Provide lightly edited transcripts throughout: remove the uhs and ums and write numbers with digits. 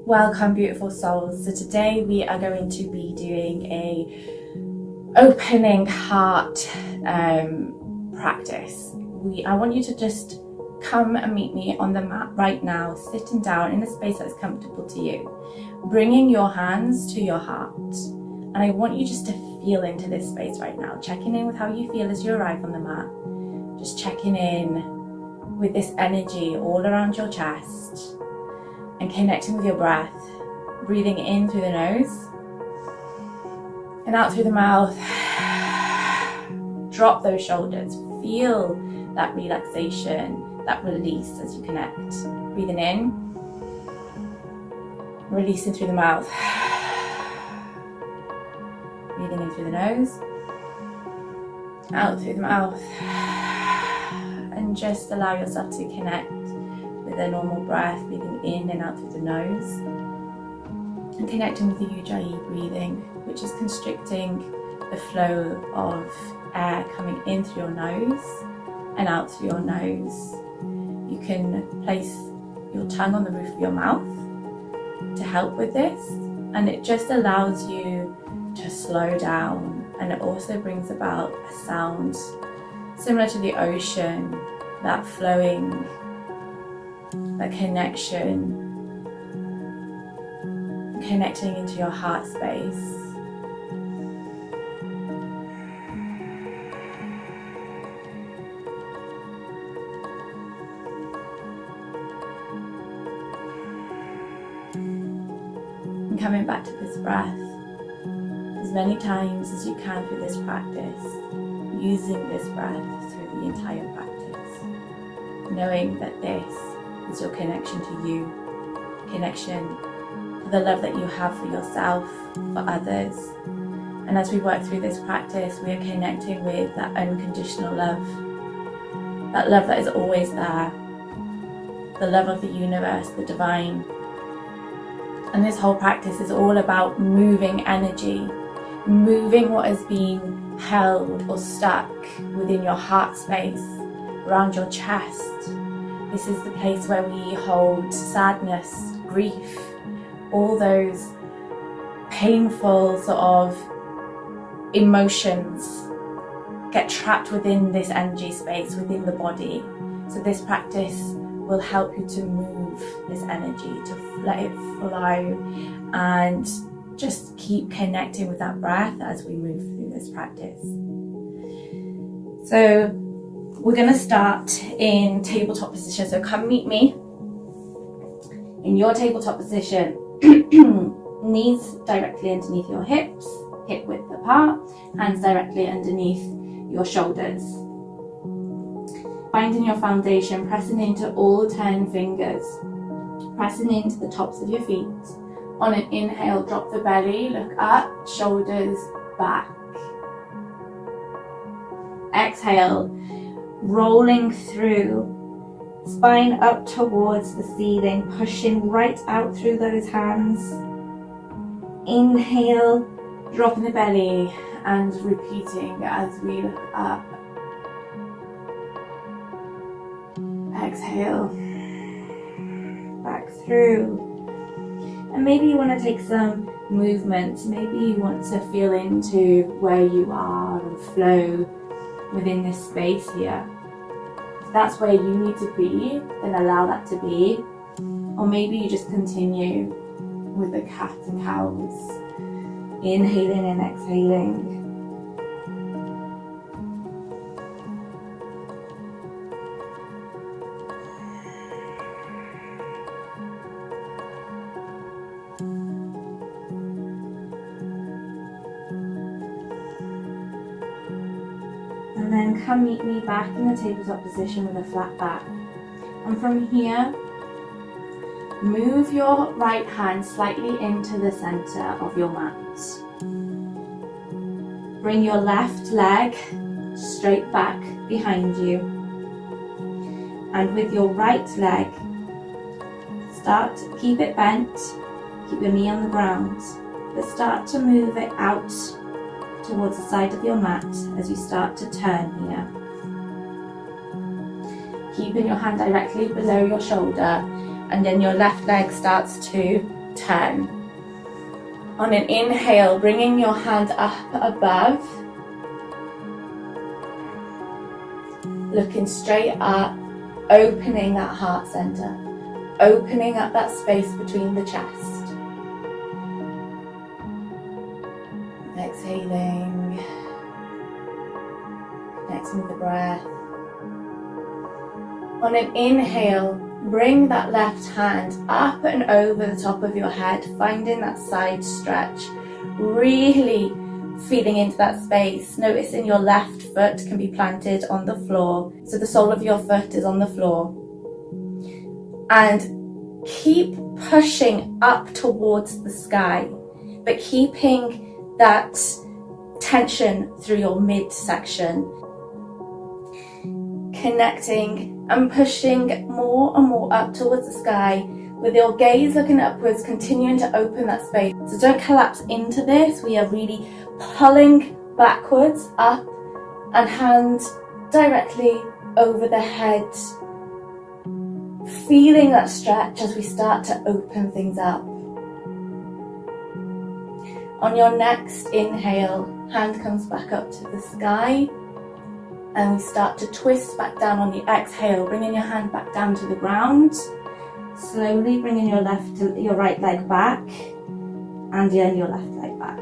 Welcome, beautiful souls. So today we are going to be doing a opening heart practice. I want you to just come and meet me on the mat right now, sitting down in a space that's comfortable to you, bringing your hands to your heart. And I want you just to feel into this space right now, checking in with how you feel as you arrive on the mat, just checking in with this energy all around your chest. And connecting with your breath, breathing in through the nose and out through the mouth. Drop those shoulders, feel that relaxation, that release as you connect. Breathing in, releasing through the mouth. Breathing in through the nose, out through the mouth. And just allow yourself to connect with a normal breath, breathing in and out through the nose, and connecting with the Ujjayi breathing, which is constricting the flow of air coming in through your nose and out through your nose. You can place your tongue on the roof of your mouth to help with this, and it just allows you to slow down, and it also brings about a sound similar to the ocean, that flowing, that connection, connecting into your heart space. And coming back to this breath as many times as you can through this practice, using this breath through the entire practice, knowing that this is your connection to you, connection to the love that you have for yourself, for others. And as we work through this practice, we are connecting with that unconditional love, that love that is always there, the love of the universe, the divine. And this whole practice is all about moving energy, moving what is being held or stuck within your heart space, around your chest. This is the place where we hold sadness, grief, all those painful sort of emotions get trapped within this energy space, within the body. So this practice will help you to move this energy, to let it flow, and just keep connecting with that breath as we move through this practice. So we're going to start in tabletop position. So come meet me in your tabletop position. Knees directly underneath your hips, hip width apart, hands directly underneath your shoulders. Finding your foundation, pressing into all 10 fingers, pressing into the tops of your feet. On an inhale, drop the belly, look up, shoulders back. Exhale, rolling through, spine up towards the ceiling, pushing right out through those hands. Inhale, dropping the belly, and repeating as we look up. Exhale, back through. And maybe you want to take some movement. Maybe you want to feel into where you are and flow within this space here. If that's where you need to be, then allow that to be. Or maybe you just continue with the cat and cows, inhaling and exhaling. And then come meet me back in the tabletop position with a flat back. And from here, move your right hand slightly into the center of your mat. Bring your left leg straight back behind you. And with your right leg, keep it bent, keep your knee on the ground, but start to move it out towards the side of your mat as you start to turn here. Keeping your hand directly below your shoulder, and then your left leg starts to turn. On an inhale, bringing your hand up above, looking straight up, opening that heart center, opening up that space between the chest. Exhaling, connecting with the breath. On an inhale, bring that left hand up and over the top of your head, finding that side stretch, really feeling into that space. Noticing your left foot can be planted on the floor, so the sole of your foot is on the floor. And keep pushing up towards the sky, but keeping that tension through your midsection. Connecting and pushing more and more up towards the sky, with your gaze looking upwards, continuing to open that space. So don't collapse into this. We are really pulling backwards up and hand directly over the head, feeling that stretch as we start to open things up. On your next inhale, hand comes back up to the sky, and we start to twist back down on the exhale, bringing your hand back down to the ground. Slowly bringing your right leg back, and then your left leg back.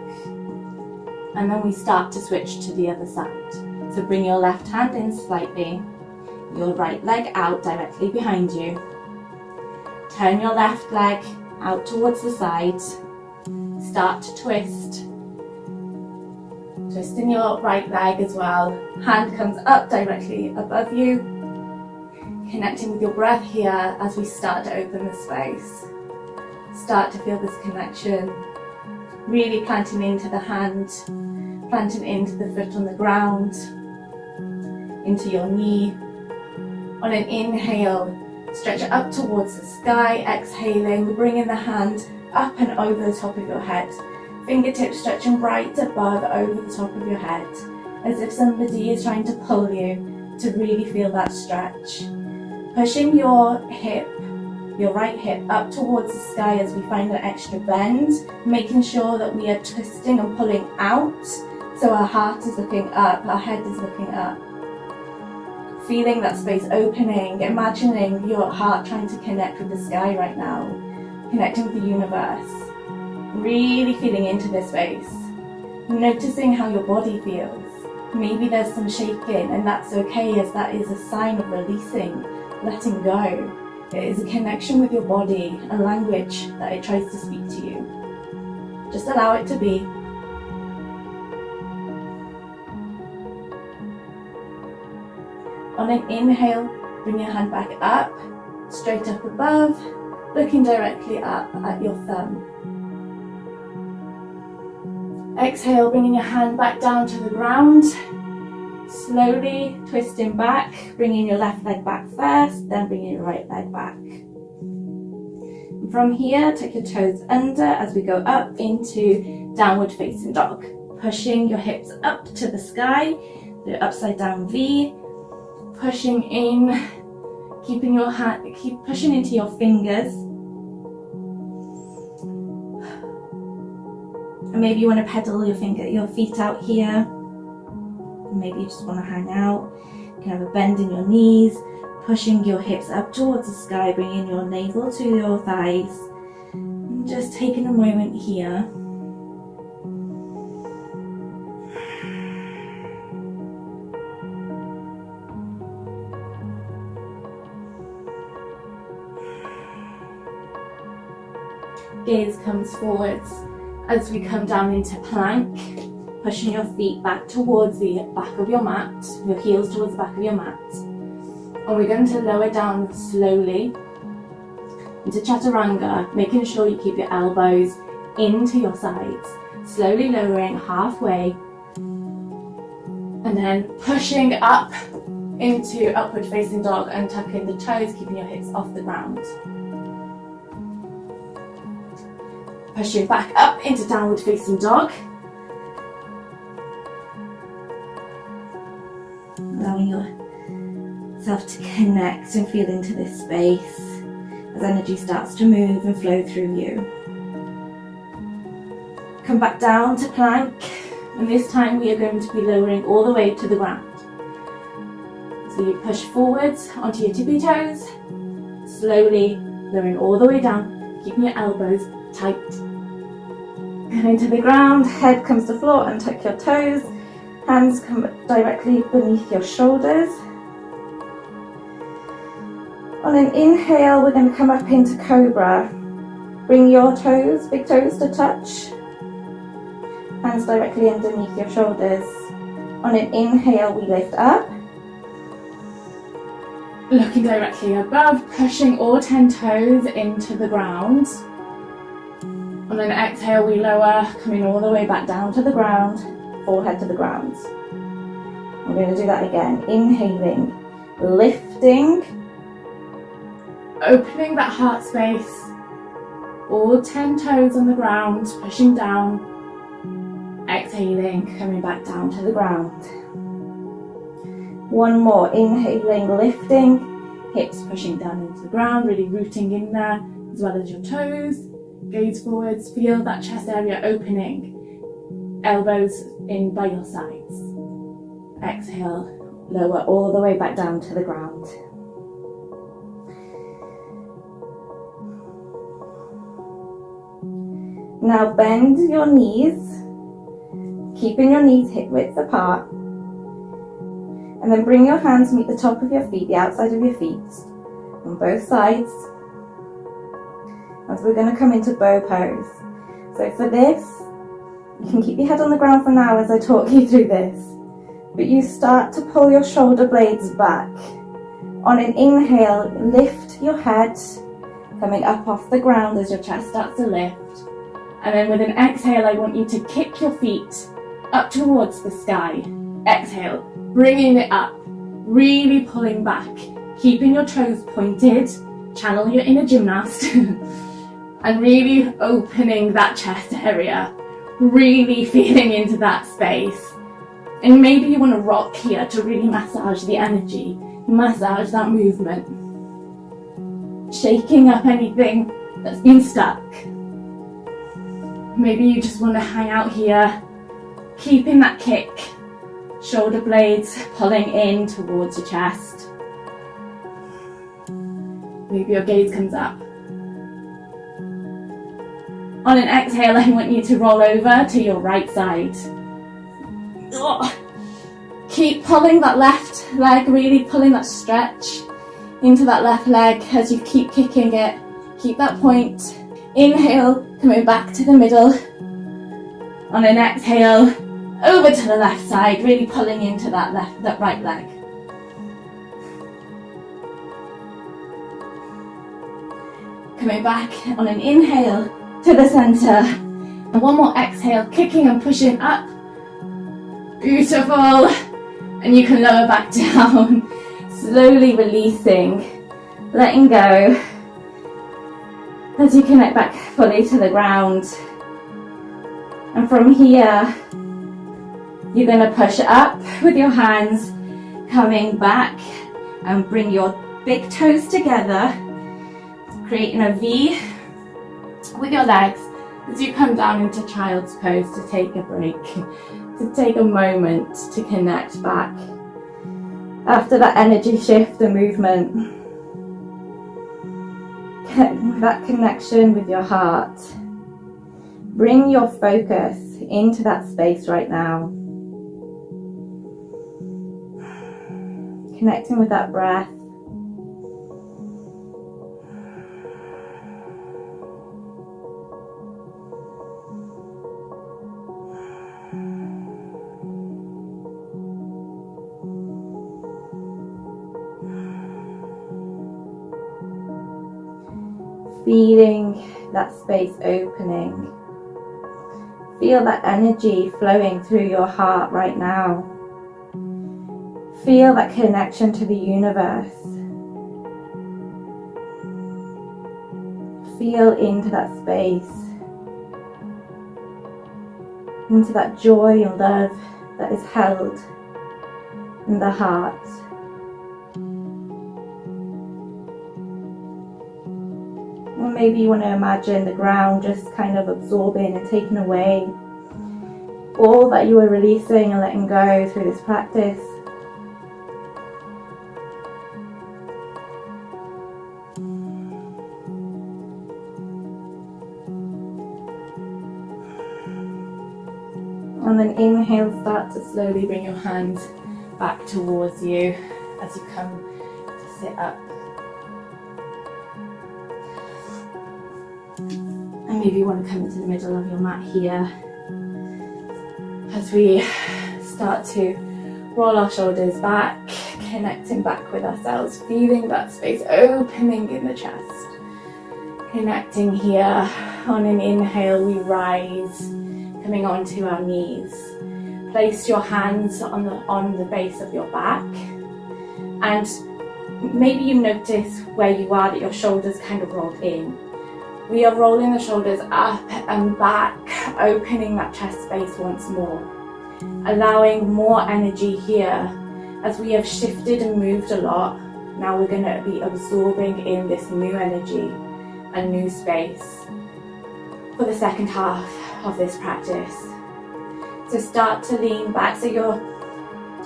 And then we start to switch to the other side. So bring your left hand in slightly, your right leg out directly behind you. Turn your left leg out towards the side. Start to twist. Twisting your right leg as well. Hand comes up directly above you. Connecting with your breath here as we start to open the space. Start to feel this connection. Really planting into the hand, planting into the foot on the ground, into your knee. On an inhale, stretch it up towards the sky. Exhaling, bringing the hand up and over the top of your head. Fingertips stretching right above, over the top of your head, as if somebody is trying to pull you to really feel that stretch. Pushing your hip, your right hip up towards the sky as we find an extra bend, making sure that we are twisting and pulling out, so our heart is looking up, our head is looking up. Feeling that space opening, imagining your heart trying to connect with the sky right now, connecting with the universe. Really feeling into this space, noticing how your body feels. Maybe there's some shaking, and that's okay, as that is a sign of releasing, letting go. It is a connection with your body, a language that it tries to speak to you. Just allow it to be. On an inhale, bring your hand back up, straight up above, looking directly up at your thumb. Exhale, bringing your hand back down to the ground. Slowly twisting back, bringing your left leg back first, then bringing your right leg back. And from here, take your toes under as we go up into downward facing dog. Pushing your hips up to the sky, the upside down V. Pushing in, keeping your hand, keep pushing into your fingers. And maybe you want to pedal your feet out here. Maybe you just want to hang out. You can have a bend in your knees, pushing your hips up towards the sky, bringing your navel to your thighs. And just taking a moment here. Gaze comes forwards as we come down into plank, pushing your feet back towards the back of your mat, your heels towards the back of your mat. And we're going to lower down slowly into chaturanga, making sure you keep your elbows into your sides, slowly lowering halfway, and then pushing up into upward facing dog and tucking the toes, keeping your hips off the ground. Pushing back up into downward facing dog. Allowing yourself to connect and feel into this space as energy starts to move and flow through you. Come back down to plank, and this time we are going to be lowering all the way to the ground. So you push forwards onto your tippy toes, slowly lowering all the way down, keeping your elbows tight. Coming to the ground, head comes to the floor, untuck your toes, hands come directly beneath your shoulders. On an inhale, we're going to come up into Cobra. Bring your toes, big toes to touch. Hands directly underneath your shoulders. On an inhale, we lift up. Looking directly above, pushing all 10 toes into the ground. On an exhale, we lower, coming all the way back down to the ground, forehead to the ground. We're going to do that again. Inhaling, lifting, opening that heart space, all 10 toes on the ground, pushing down. Exhaling, coming back down to the ground. One more, inhaling, lifting, hips pushing down into the ground, really rooting in there, as well as your toes. Gaze forwards, feel that chest area opening, elbows in by your sides. Exhale, lower all the way back down to the ground. Now bend your knees, keeping your knees hip width apart. And then bring your hands, meet the top of your feet, the outside of your feet, on both sides. As we're going to come into bow pose. So for this, you can keep your head on the ground for now as I talk you through this. But you start to pull your shoulder blades back. On an inhale, lift your head, coming up off the ground as your chest starts to lift. And then with an exhale, I want you to kick your feet up towards the sky. Exhale, bringing it up, really pulling back, keeping your toes pointed, channel your inner gymnast, and really opening that chest area, really feeling into that space. And maybe you want to rock here to really massage the energy, massage that movement, shaking up anything that's been stuck. Maybe you just want to hang out here, keeping that kick, shoulder blades pulling in towards your chest. Maybe your gaze comes up. On an exhale, I want you to roll over to your right side. Keep pulling that left leg, really pulling that stretch into that left leg as you keep kicking it. Keep that point. Inhale, coming back to the middle. On an exhale, over to the left side, really pulling into that right leg. Coming back on an inhale to the center. And one more exhale, kicking and pushing up. Beautiful. And you can lower back down, slowly releasing, letting go as you connect back fully to the ground. And from here, you're going to push up with your hands, coming back and bring your big toes together, creating a V with your legs as you come down into child's pose to take a break, to take a moment to connect back after that energy shift and movement. That connection with your heart. Bring your focus into that space right now. Connecting with that breath. Feeling that space opening. Feel that energy flowing through your heart right now. Feel that connection to the universe. Feel into that space, into that joy and love that is held in the heart. maybe you want to imagine the ground just kind of absorbing and taking away all that you are releasing and letting go through this practice. And then inhale, start to slowly bring your hands back towards you as you come to sit up. And maybe you want to come into the middle of your mat here as we start to roll our shoulders back, connecting back with ourselves, feeling that space opening in the chest. Connecting here. On an inhale, we rise, coming onto our knees. Place your hands on the base of your back, and maybe you notice where you are that your shoulders kind of rolled in. We are rolling the shoulders up and back, opening that chest space once more, allowing more energy here. As we have shifted and moved a lot, now we're going to be absorbing in this new energy and new space for the second half of this practice. So start to lean back so your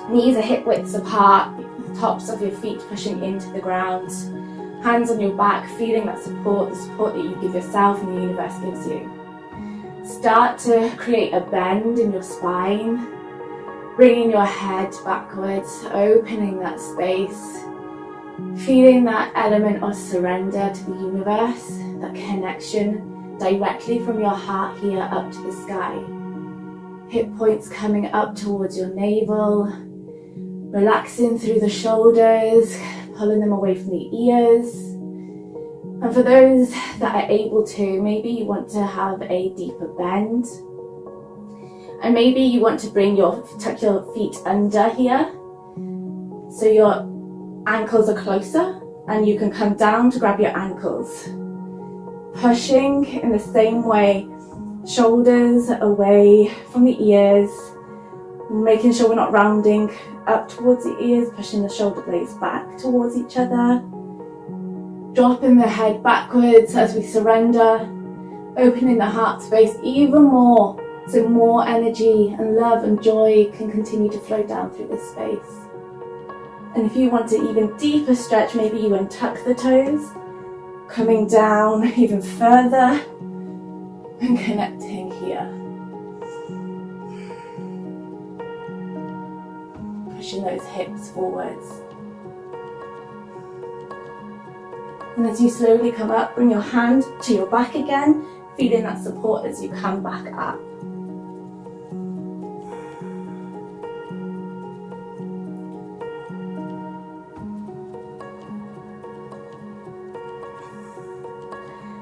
knees are hip widths apart, tops of your feet pushing into the ground, hands on your back, feeling that support, the support that you give yourself and the universe gives you. Start to create a bend in your spine, bringing your head backwards, opening that space, feeling that element of surrender to the universe, that connection directly from your heart here up to the sky. Hip points coming up towards your navel, relaxing through the shoulders, pulling them away from the ears. And for those that are able to, maybe you want to have a deeper bend. And maybe you want to tuck your feet under here, so your ankles are closer, and you can come down to grab your ankles. Pushing in the same way, shoulders away from the ears, making sure we're not rounding up towards the ears, pushing the shoulder blades back towards each other. Dropping the head backwards as we surrender, opening the heart space even more, so more energy and love and joy can continue to flow down through this space. And if you want to even deeper stretch, maybe you untuck the toes, coming down even further and connecting here. Pushing those hips forwards. And as you slowly come up, bring your hand to your back again, feeling that support as you come back up.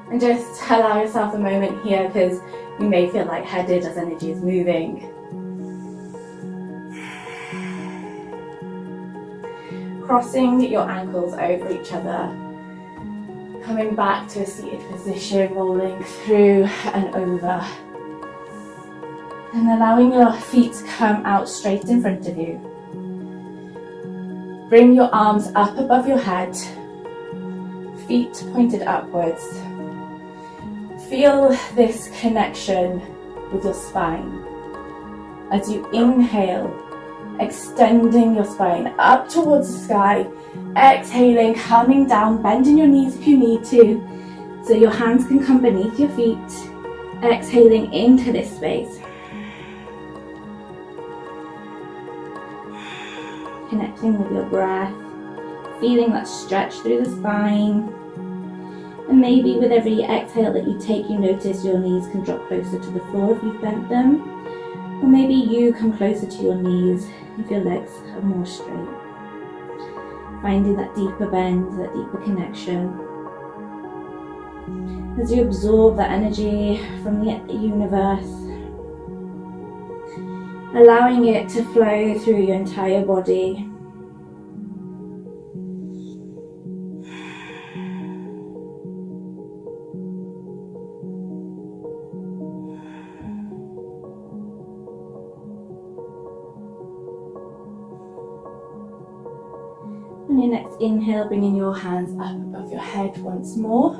And just allow yourself a moment here, because you may feel lightheaded as energy is moving. Crossing your ankles over each other, coming back to a seated position, rolling through and over. And allowing your feet to come out straight in front of you. Bring your arms up above your head, feet pointed upwards. Feel this connection with your spine. As you inhale, extending your spine up towards the sky, exhaling, coming down, bending your knees if you need to, so your hands can come beneath your feet, exhaling into this space. Connecting with your breath, feeling that stretch through the spine. And maybe with every exhale that you take, you notice your knees can drop closer to the floor if you've bent them. Or maybe you come closer to your knees if your legs are more straight. Finding that deeper bend, that deeper connection. As you absorb that energy from the universe, allowing it to flow through your entire body. On your next inhale, bringing your hands up above your head once more.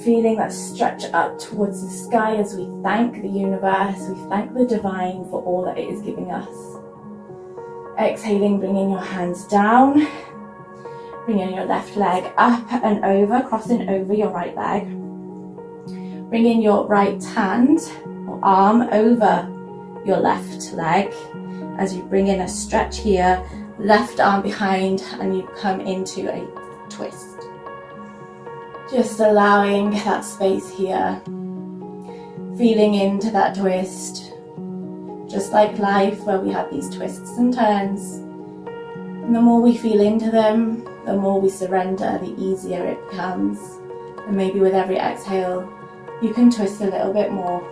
feeling that stretch up towards the sky as we thank the universe, we thank the divine for all that it is giving us. Exhaling, bringing your hands down, bringing your left leg up and over, crossing over your right leg. Bringing your right hand or arm over your left leg as you bring in a stretch here, left arm behind, and you come into a twist. Just allowing that space here, feeling into that twist. Just like life, where we have these twists and turns. And the more we feel into them, the more we surrender, the easier it becomes. And maybe with every exhale, you can twist a little bit more.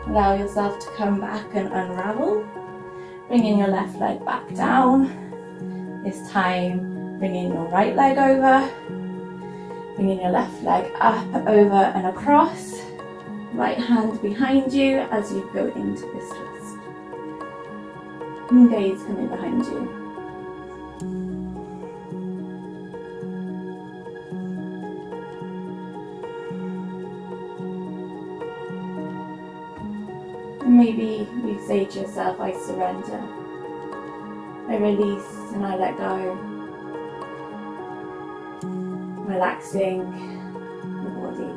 Allow yourself to come back and unravel. Bringing your left leg back down. This time, bringing your right leg over. Bringing your left leg up, over and across. Right hand behind you as you go into this twist. And gaze coming behind you. And maybe you say to yourself, I surrender. I release and I let go. Relaxing the body.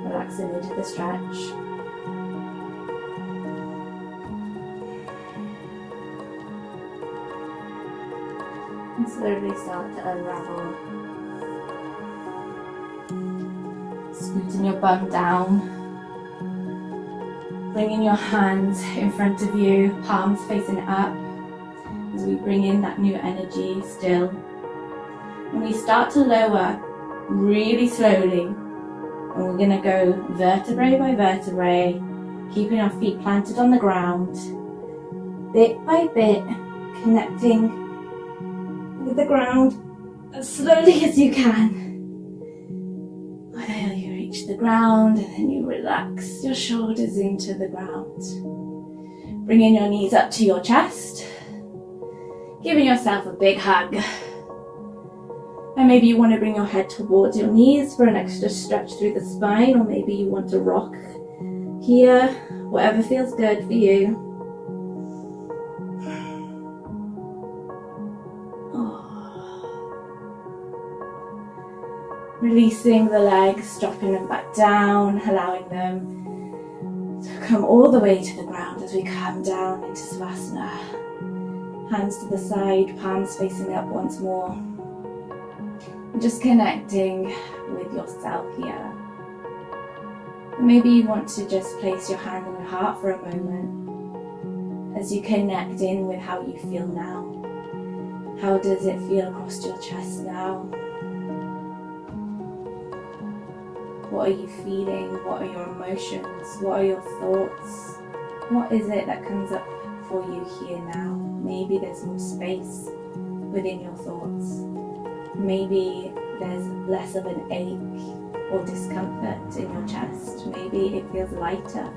Relaxing into the stretch. And slowly start to unravel. Scooting your bum down. Bringing your hands in front of you, palms facing up. As we bring in that new energy still. And we start to lower really slowly. And we're going to go vertebrae by vertebrae, keeping our feet planted on the ground, bit by bit, connecting with the ground as slowly as you can. Until you reach the ground, and then you relax your shoulders into the ground. Bringing your knees up to your chest, giving yourself a big hug. And maybe you want to bring your head towards your knees for an extra stretch through the spine, or maybe you want to rock here, whatever feels good for you. Releasing the legs, dropping them back down, allowing them to come all the way to the ground as we come down into Savasana. Hands to the side, palms facing up once more. Just connecting with yourself here. Maybe you want to just place your hand on your heart for a moment as you connect in with how you feel now. How does it feel across your chest now? What are you feeling? What are your emotions? What are your thoughts? What is it that comes up for you here now? Maybe there's more space within your thoughts. Maybe there's less of an ache or discomfort in your chest. Maybe it feels lighter.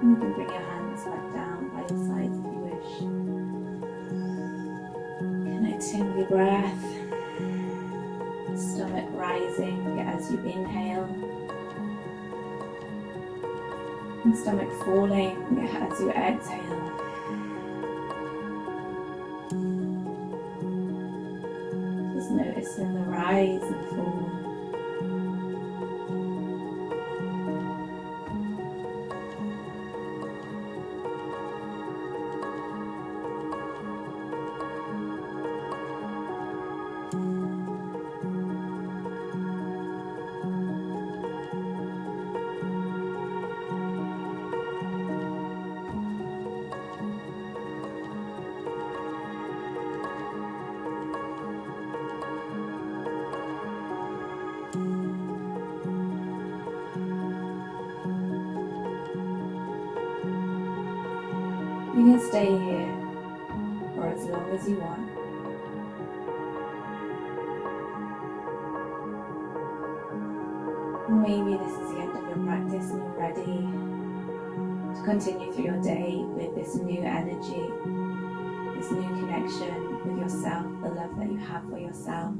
And you can bring your hands back down by your sides if you wish. Connecting with your breath. Stomach rising as you inhale. And stomach falling as you exhale. Noticing the rise and fall. You can stay here for as long as you want. Maybe this is the end of your practice and you're ready to continue through your day with this new energy, this new connection with yourself, the love that you have for yourself.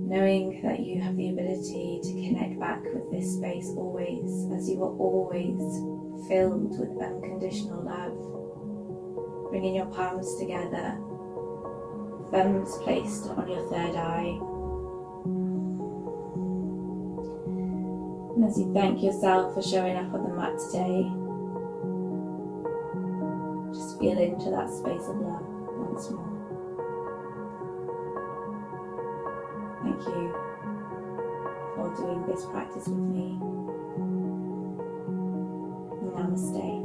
Knowing that you have the ability to connect back with this space always, as you are always filled with unconditional love. Bringing your palms together, thumbs placed on your third eye. And as you thank yourself for showing up on the mat today, just feel into that space of love once more. Thank you for doing this practice with me. Namaste.